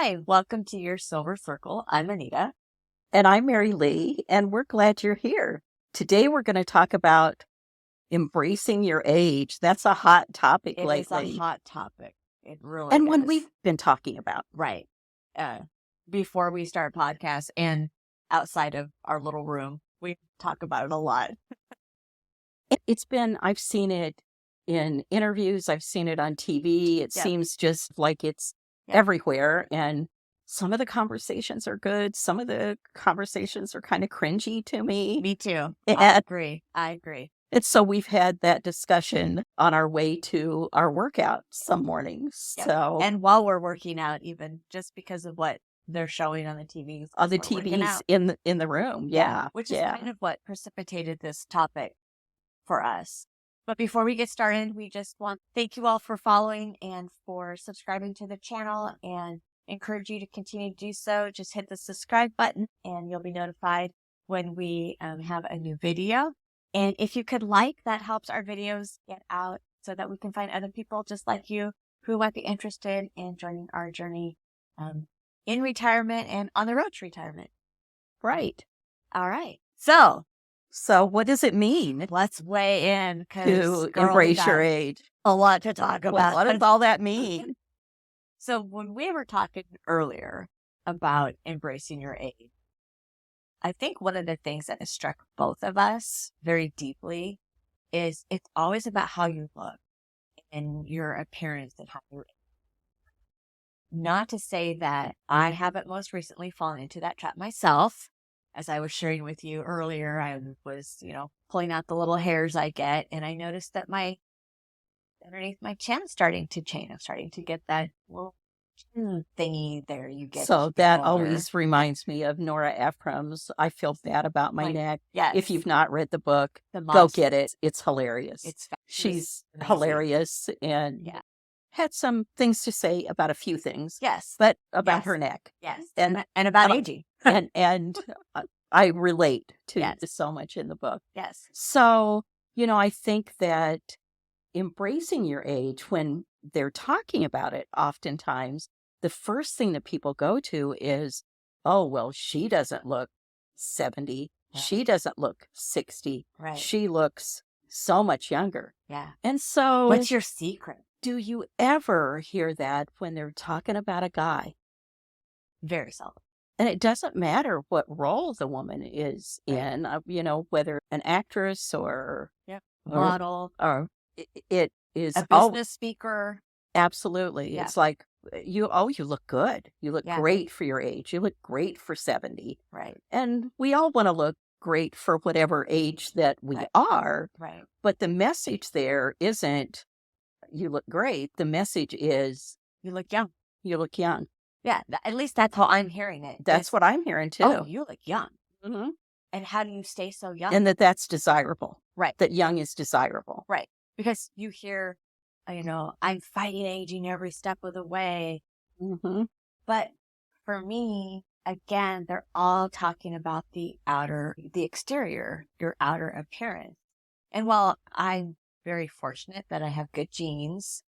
Hi, welcome to your Silver Circle. I'm Anita. And I'm Mary Lee, and we're glad you're here. Today, we're going to talk about embracing your age. That's a hot topic It is a lately, hot topic. It really and one is. we've been talking about. Right. Before we start podcasts and outside of our little room, we talk about it a lot. I've seen it in interviews, I've seen it on TV. It Yep. seems just like it's Yep. everywhere. And some of the conversations are good. Some of the conversations are kind of cringy to me. Me too. I And agree. And so we've had that discussion on our way to our workout some mornings. Yep. So And while we're working out, even just because of what they're showing on the TVs. on the as we're working TVs out. in the room. Yeah. Which is kind of what precipitated this topic for us. But before we get started, we just want to thank you all for following and for subscribing to the channel and encourage you to continue to do so. Just hit the subscribe button and you'll be notified when we have a new video. And if you could like, that helps our videos get out so that we can find other people just like you who might be interested in joining our journey in retirement and on the road to retirement. Right. All right. So what does it mean Let's weigh in to embrace your age? A lot to talk Well, about. what does all that mean? So when we were talking earlier about embracing your age, I think one of the things that has struck both of us very deeply is it's always about how you look and your appearance and how you. Not to say that I haven't most recently fallen into that trap myself. As I was sharing with you earlier, I was, pulling out the little hairs I get, and I noticed that underneath my chin is starting to change. I'm starting to get that little chin thingy there you get. So that always reminds me of Nora Ephraim's I Feel Bad About My Neck. Yes. If you've not read the book, go get it. It's hilarious. She's hilarious and had some things to say about a few things. Yes. But about her neck. Yes. And about aging. and I relate to so much in the book. Yes. So, I think that embracing your age, when they're talking about it, oftentimes the first thing that people go to is, oh, well, she doesn't look 70. Right. She doesn't look 60. Right. She looks so much younger. Yeah. And so what's your secret? Do you ever hear that when they're talking about a guy? Very seldom. And it doesn't matter what role the woman is in, whether an actress or model, or it is a business speaker. Absolutely. Yeah. It's like, you look good. You look great for your age. You look great for 70. Right. And we all want to look great for whatever age that we are. Right. But the message there isn't, you look great. The message is, you look young. You look young. Yeah, at least that's how I'm hearing it. That's what I'm hearing too. Oh, you look young. Mm-hmm. And how do you stay so young? And that's desirable. Right. That young is desirable. Right. Because you hear, I'm fighting aging every step of the way. Mm-hmm. But for me, again, they're all talking about the exterior, your outer appearance. And while I'm very fortunate that I have good genes,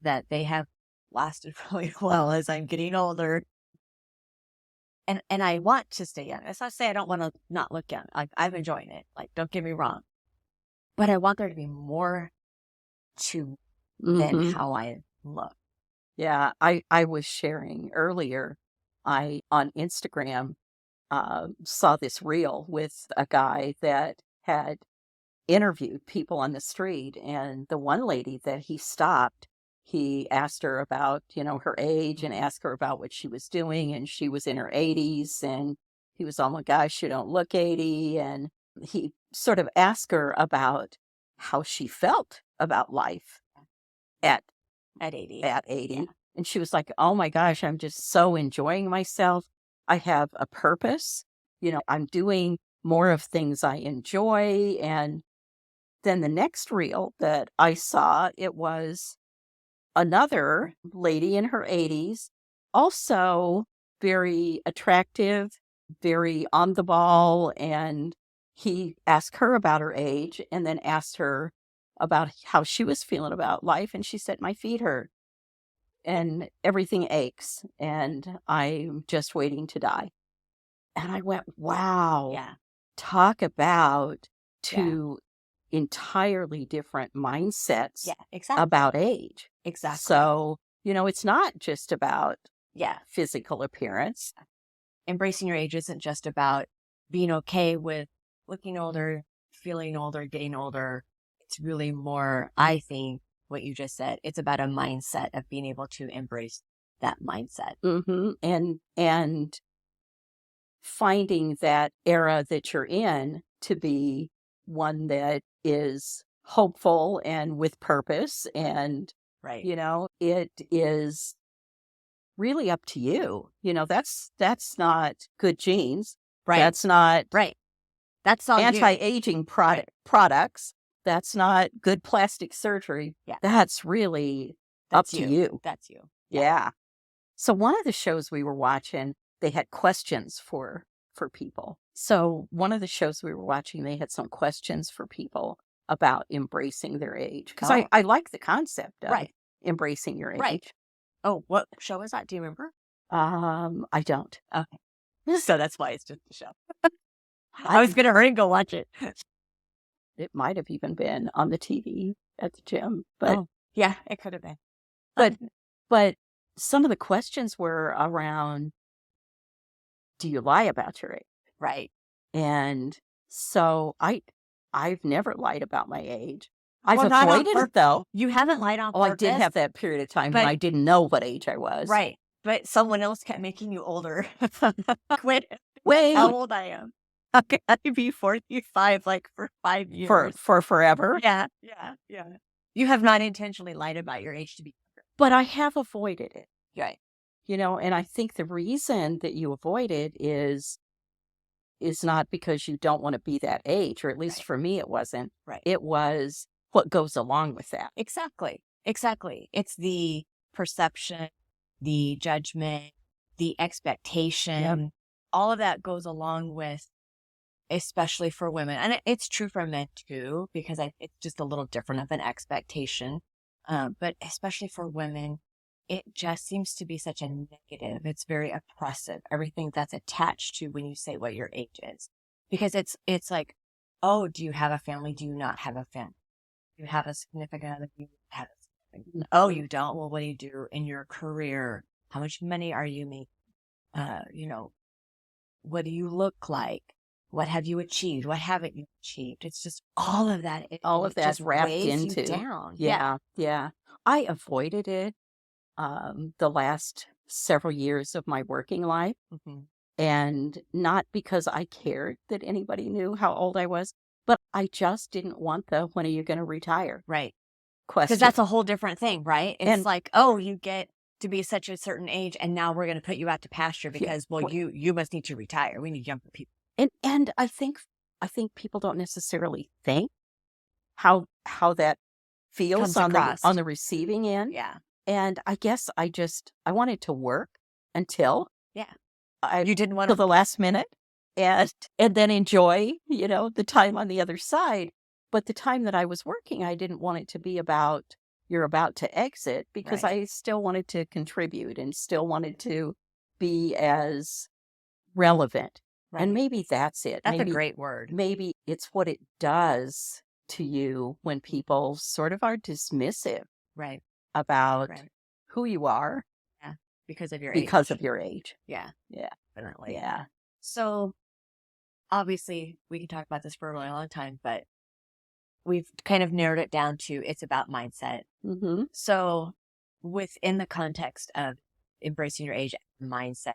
that they have lasted really well as I'm getting older. And I want to stay young. As I say, I don't want to not look young. I'm enjoying it. Don't get me wrong. But I want there to be more to than how I look. Yeah, I was sharing earlier, on Instagram, saw this reel with a guy that had interviewed people on the street, and the one lady that he stopped, he asked her about, her age and asked her about what she was doing, and she was in her 80s, and he was, oh my gosh, you don't look 80, and he sort of asked her about how she felt about life at 80. Yeah. And she was like, oh my gosh, I'm just so enjoying myself. I have a purpose. I'm doing more of things I enjoy. And then the next reel that I saw, it was another lady in her 80s, also very attractive, very on the ball. And he asked her about her age and then asked her about how she was feeling about life. And she said, my feet hurt. and everything aches, and I'm just waiting to die. And I went, wow, Yeah. talk about Yeah. two entirely different mindsets Yeah. Exactly. about age. Exactly. So, it's not just about yeah. physical appearance. Embracing your age isn't just about being okay with looking older, feeling older, getting older. It's really more, I think, what you just said. It's about a mindset of being able to embrace that mindset. And finding that era that you're in to be one that is hopeful and with purpose, and Right. it is really up to you. That's not good genes. Right. That's not Right. That's all you. anti-aging products. That's not good plastic surgery. Yeah. That's really up to you. That's you. Yeah. So one of the shows we were watching, they had questions for people. So one of the shows we were watching, they had some questions for people about embracing their age. Because I like the concept of embracing your age. Right. Oh, what show is that? Do you remember? I don't. Okay. So that's why it's just a show. I was going to hurry and go watch it. It might have even been on the TV at the gym. But yeah, it could have been. But some of the questions were around, do you lie about your age? Right. And so I've never lied about my age. I've avoided it, though. You haven't lied on purpose. I did have that period of time when I didn't know what age I was. Right. But someone else kept making you older. Wait. How old I am. Okay, I'd be 45 for 5 years. For forever? Yeah. You have not intentionally lied about your age to be younger. But I have avoided it. Right. And I think the reason that you avoid it is not because you don't want to be that age, or at least for me it wasn't. Right. It was what goes along with that. Exactly. It's the perception, the judgment, the expectation. Yep. All of that goes along with, especially for women. And it's true for men too, because it's just a little different of an expectation. But especially for women, it just seems to be such a negative. It's very oppressive. Everything that's attached to when you say what your age is, because it's like, oh, do you have a family? Do you not have a family? Do you have a significant other? Do you have a significant other? Oh, you don't? Well, what do you do in your career? How much money are you making? What do you look like? What have you achieved? What haven't you achieved? It's just all of that. All of that wrapped into. You down. Yeah. I avoided it the last several years of my working life. Mm-hmm. And not because I cared that anybody knew how old I was, but I just didn't want the when are you going to retire? Right. Question. Because that's a whole different thing, right? It's like, oh, you get to be such a certain age and now we're going to put you out to pasture because, you must need to retire. We need younger people. And I think people don't necessarily think how that feels on the receiving end. Yeah. And I guess I wanted to work until you didn't want to the last minute, and then enjoy the time on the other side. But the time that I was working, I didn't want it to be about you're about to exit, because I still wanted to contribute and still wanted to be as relevant. Right. And maybe that's it. That's a great word. Maybe it's what it does to you when people sort of are dismissive about who you are. Yeah. Because of your age. Yeah. Yeah. Definitely. Yeah. So obviously we can talk about this for a really long time, but we've kind of narrowed it down to it's about mindset. Mm-hmm. So within the context of embracing your age mindset,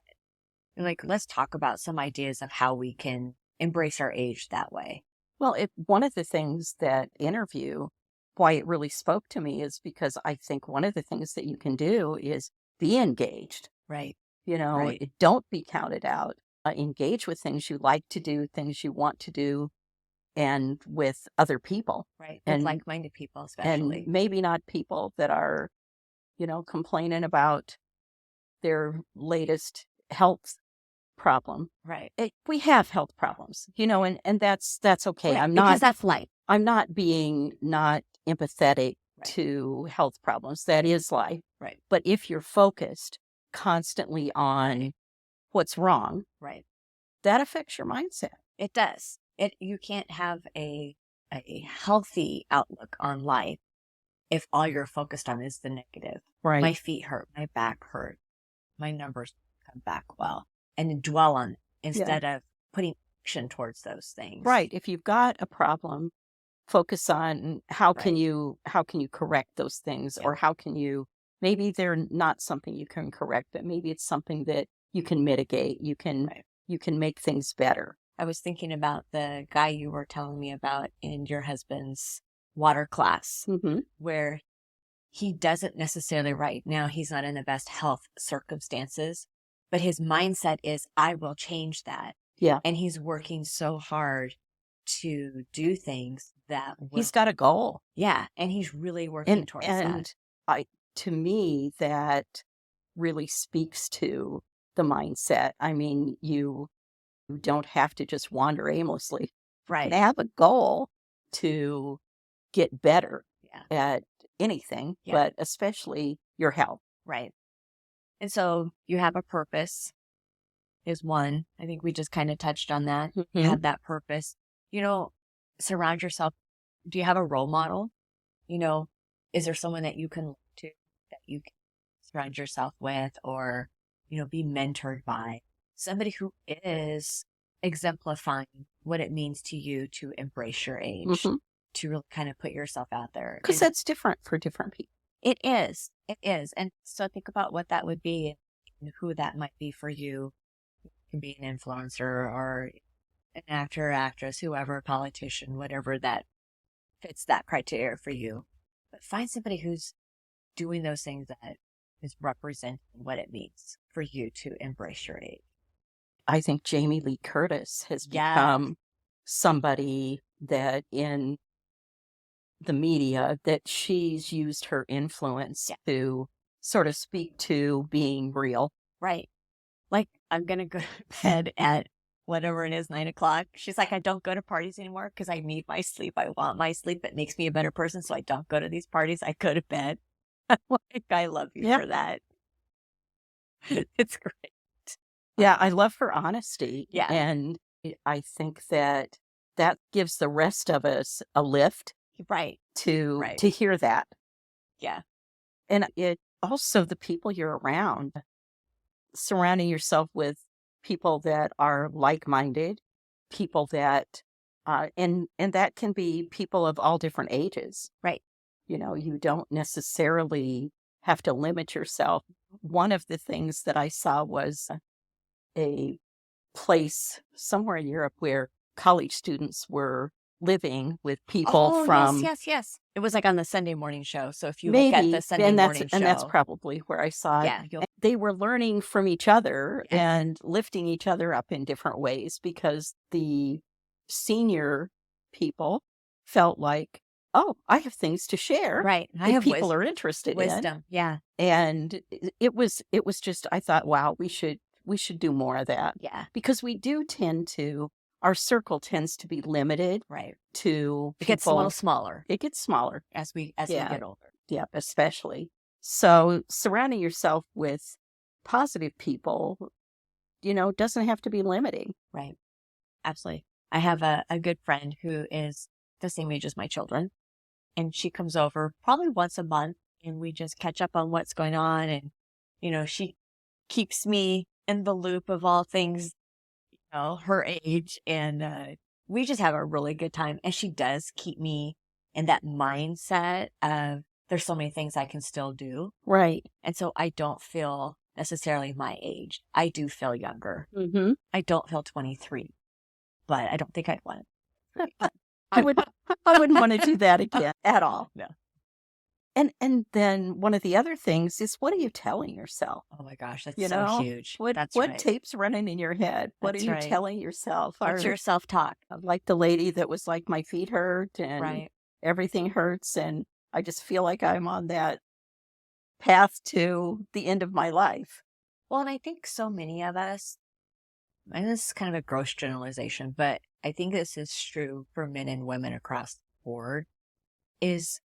let's talk about some ideas of how we can embrace our age that way. Well, one of the things that interview, why it really spoke to me, is because I think one of the things that you can do is be engaged. Right. Don't be counted out. Engage with things you like to do, things you want to do, and with other people. Right. And like-minded people, especially. And maybe not people that are, complaining about their latest health problem. Right. We have health problems, and that's okay. Right, because that's life. I'm not being not empathetic to health problems. That is life. Right. But if you're focused constantly on what's wrong, Right. that affects your mindset. It does. You can't have a healthy outlook on life if all you're focused on is the negative. Right. My feet hurt, my back hurt, my numbers come back well, and dwell on it instead of putting action towards those things. Right. If you've got a problem, focus on how can you correct those things, or how can you, maybe they're not something you can correct, but maybe it's something that you can mitigate. You can make things better. I was thinking about the guy you were telling me about in your husband's water class, where he doesn't necessarily right now, he's not in the best health circumstances, but his mindset is, I will change that. Yeah. And he's working so hard to do things that he's got a goal. Yeah. And he's really working towards that. And to me, that really speaks to the mindset. I mean, you don't have to just wander aimlessly. Right. You have a goal to get better at anything, but especially your health. Right. And so you have a purpose is one. I think we just kind of touched on that. You have that purpose. Surround yourself. Do you have a role model? Is there someone that you can look to, that you can surround yourself with, or, be mentored by? Somebody who is exemplifying what it means to you to embrace your age, to really kind of put yourself out there. Because that's different for different people. It is. It is. And so think about what that would be and who that might be for you. You can be an influencer or an actor or actress, whoever, a politician, whatever that fits that criteria for you. But find somebody who's doing those things that is representing what it means for you to embrace your age. I think Jamie Lee Curtis has become somebody that in the media, that she's used her influence to sort of speak to being real. Right. Like, I'm going to go to bed at whatever it is, 9:00. She's like, I don't go to parties anymore because I need my sleep. I want my sleep. It makes me a better person. So I don't go to these parties. I go to bed. I'm like, I love you for that. It's great. Yeah, I love her honesty. Yeah. And I think that gives the rest of us a lift. Right. To hear that. Yeah. And it also, the people you're around, surrounding yourself with people that are like-minded, people that, and that can be people of all different ages. Right. You don't necessarily have to limit yourself. One of the things that I saw was a place somewhere in Europe where college students were living with people from... Yes. It was like on the Sunday morning show. So if you look at the Sunday morning show... And that's probably where I saw it. Yeah, they were learning from each other and lifting each other up in different ways, because the senior people felt like, oh, I have things to share. Right. I have people are interested wisdom. in. Yeah. And it was just, I thought, wow, we should do more of that. Yeah. Because we do tend to... Our circle tends to be limited, to it gets a little smaller. It gets smaller as we get older. Yeah, especially. So surrounding yourself with positive people, doesn't have to be limiting. Right. Absolutely. I have a good friend who is the same age as my children, and she comes over probably once a month, and we just catch up on what's going on. And, she keeps me in the loop of all things, her age, and we just have a really good time. And she does keep me in that mindset of there's so many things I can still do. Right. And so I don't feel necessarily my age. I do feel younger. I don't feel 23, but I don't think I'd want it. I wouldn't want to do that again at all. No. And then one of the other things is, what are you telling yourself? Oh my gosh, that's so huge. What tape's running in your head? What are you telling yourself? What's your self-talk? Like the lady that was like, my feet hurt and everything hurts, and I just feel like I'm on that path to the end of my life. Well, and I think so many of us, and this is kind of a gross generalization, but I think this is true for men and women across the board, is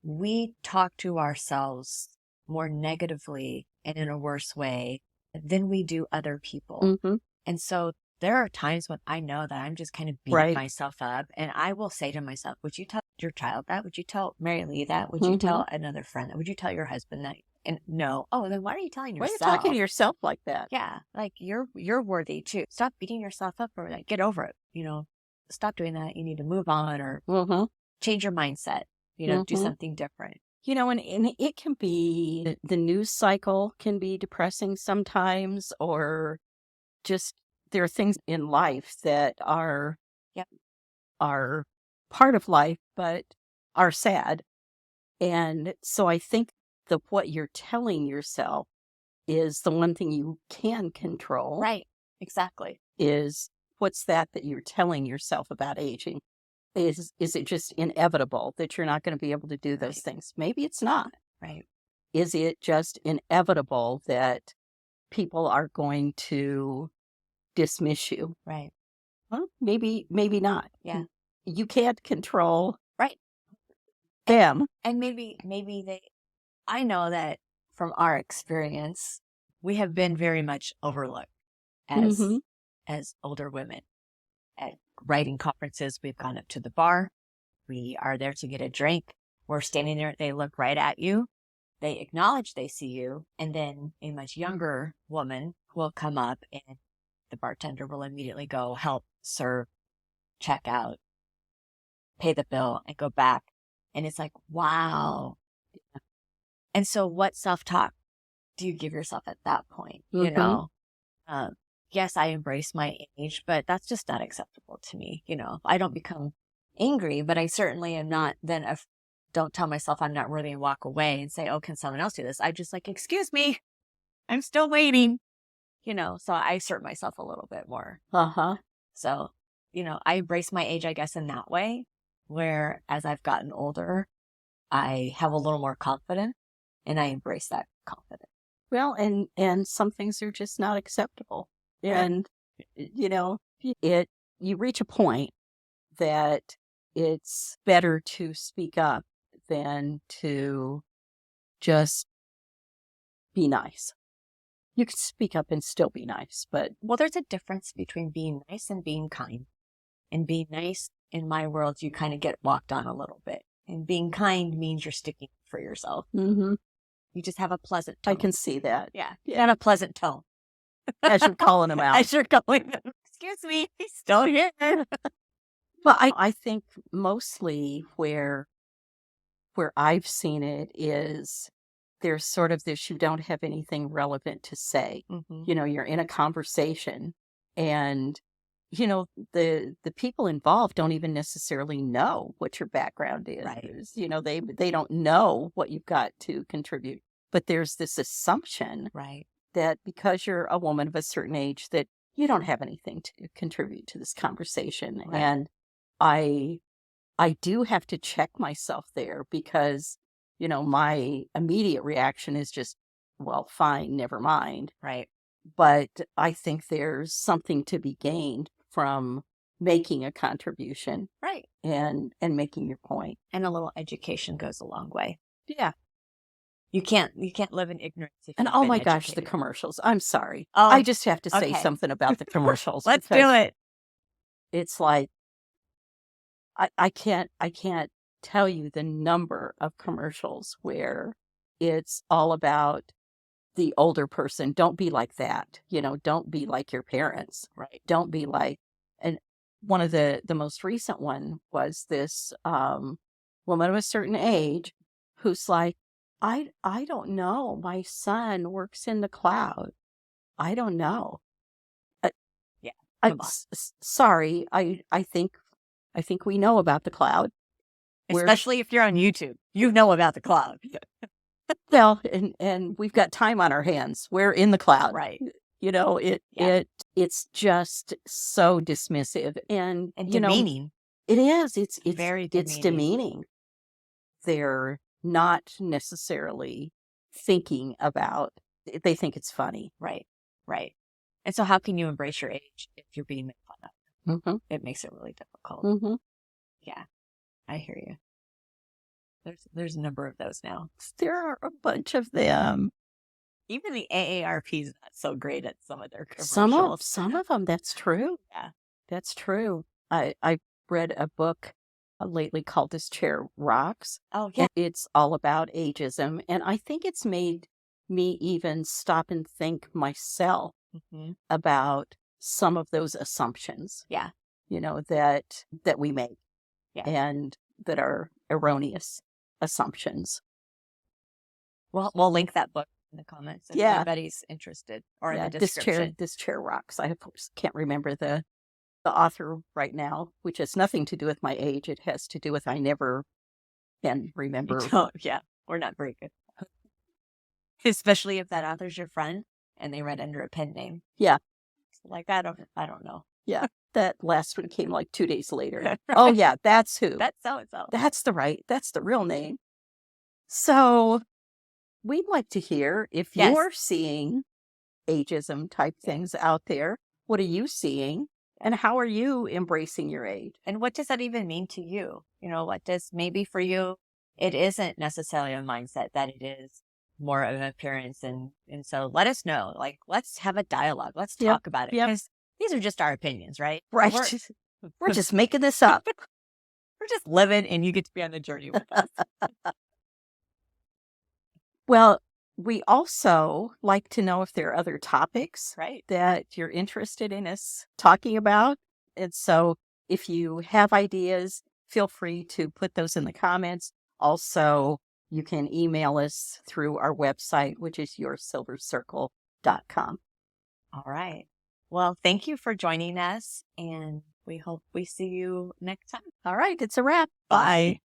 we talk to ourselves more negatively and in a worse way than we do other people. Mm-hmm. And so there are times when I know that I'm just kind of beating Right. myself up, and I will say to myself, would you tell your child that? Would you tell Mary Lee that? Would you Mm-hmm. tell another friend that? Would you tell your husband that? And no. Oh, then why are you telling Why are you talking to yourself? yourself like that? Yeah, like you're worthy too. Stop beating yourself up over that. Get over it. Stop doing that. You need to move on or Mm-hmm. change your mindset. Do Mm-hmm. something different. And it can be, the news cycle can be depressing sometimes, or just there are things in life that are Yep. are part of life, but are sad. And so I think that what you're telling yourself is the one thing you can control. Right. Exactly. Is what's that you're telling yourself about aging? Is it just inevitable that you're not going to be able to do those Right. things? Maybe it's not. Right. Is it just inevitable that people are going to dismiss you? Right. Well, maybe not. Yeah. You can't control Right. them. And maybe I know that from our experience, we have been very much overlooked Mm-hmm. as older women. At writing conferences, we've gone up to the bar. We are there to get a drink. We're standing there. They look right at you. They acknowledge they see you. And then a much younger woman will come up and the bartender will immediately go help serve, check out, pay the bill, and go back. And it's like, wow. And so what self-talk do you give yourself at that point? Mm-hmm. Yes, I embrace my age, but that's just not acceptable to me. I don't become angry, but I certainly am not then don't tell myself I'm not worthy and walk away and say, oh, can someone else do this? I just like, excuse me, I'm still waiting, so I assert myself a little bit more. Uh-huh. So, I embrace my age, I guess, in that way, where as I've gotten older, I have a little more confidence and I embrace that confidence. Well, and some things are just not acceptable. Yeah. And you reach a point that it's better to speak up than to just be nice. You can speak up and still be nice, but Well, there's a difference between being nice and being kind. And being nice, in my world, you kind of get walked on a little bit. And being kind means you're sticking up for yourself. mm-hmm. You just have a pleasant tone. I can see that. Yeah. You have a pleasant tone. As you're calling them out. As you're calling them. Excuse me, he's still here. Well, I think mostly where I've seen it is there's sort of this, you don't have anything relevant to say. Mm-hmm. You're in a conversation and the people involved don't even necessarily know what your background is. Right. They don't know what you've got to contribute. But there's this assumption Right. that because you're a woman of a certain age that you don't have anything to contribute to this conversation. Right. And I do have to check myself there because, my immediate reaction is just, well, fine, never mind. Right. But I think there's something to be gained from making a contribution. Right. And making your point. And a little education goes a long way. Yeah. You can't live in ignorance. And oh my gosh, the commercials. I'm sorry. Oh, I just have to say okay. something about the commercials. Let's do it. It's like, I can't tell you the number of commercials where it's all about the older person. Don't be like that. Don't be like your parents. Right. Don't be like, and one of the most recent one was this woman of a certain age who's like, I don't know. My son works in the cloud. I don't know. Yeah. Sorry. I think we know about the cloud. Especially if you're on YouTube. You know about the cloud. Well, and we've got time on our hands. We're in the cloud. Right. It's just so dismissive and demeaning. It is. It's very demeaning. It's demeaning. They're not necessarily thinking about, they think it's funny. Right. Right. And so how can you embrace your age if you're being made fun of? Mm-hmm. It makes it really difficult. Mm-hmm. Yeah. I hear you. There's a number of those now. There are a bunch of them. Even the AARP is not so great at some of their commercials. Some of them, that's true. Yeah. That's true. I read a book lately called This Chair Rocks. Oh, yeah. It's all about ageism. And I think it's made me even stop and think myself about some of those assumptions. Yeah. That we make. Yeah. And that are erroneous assumptions. Well, we'll link that book in the comments if anybody's interested, or in the description. This chair rocks. I can't remember the author right now, which has nothing to do with my age. It has to do with I never can remember. We're not very good. Especially if that author's your friend and they read under a pen name. Yeah. Like, I don't know. Yeah. That last one came like 2 days later. Right. Oh, yeah, that's who. That's so-and-so. That's the real name. So we'd like to hear if you're seeing ageism type things out there. What are you seeing? And how are you embracing your age? And what does that even mean to you? What does, maybe for you, it isn't necessarily a mindset, that it is more of an appearance. And so let us know. Like, let's have a dialogue. Let's talk about it. Because these are just our opinions, right? Right. We're just making this up. We're just living, and you get to be on the journey with us. Well, we also like to know if there are other topics right. that you're interested in us talking about. And so if you have ideas, feel free to put those in the comments. Also, you can email us through our website, which is yoursilvercircle.com. All right. Well, thank you for joining us, and we hope we see you next time. All right. It's a wrap. Bye.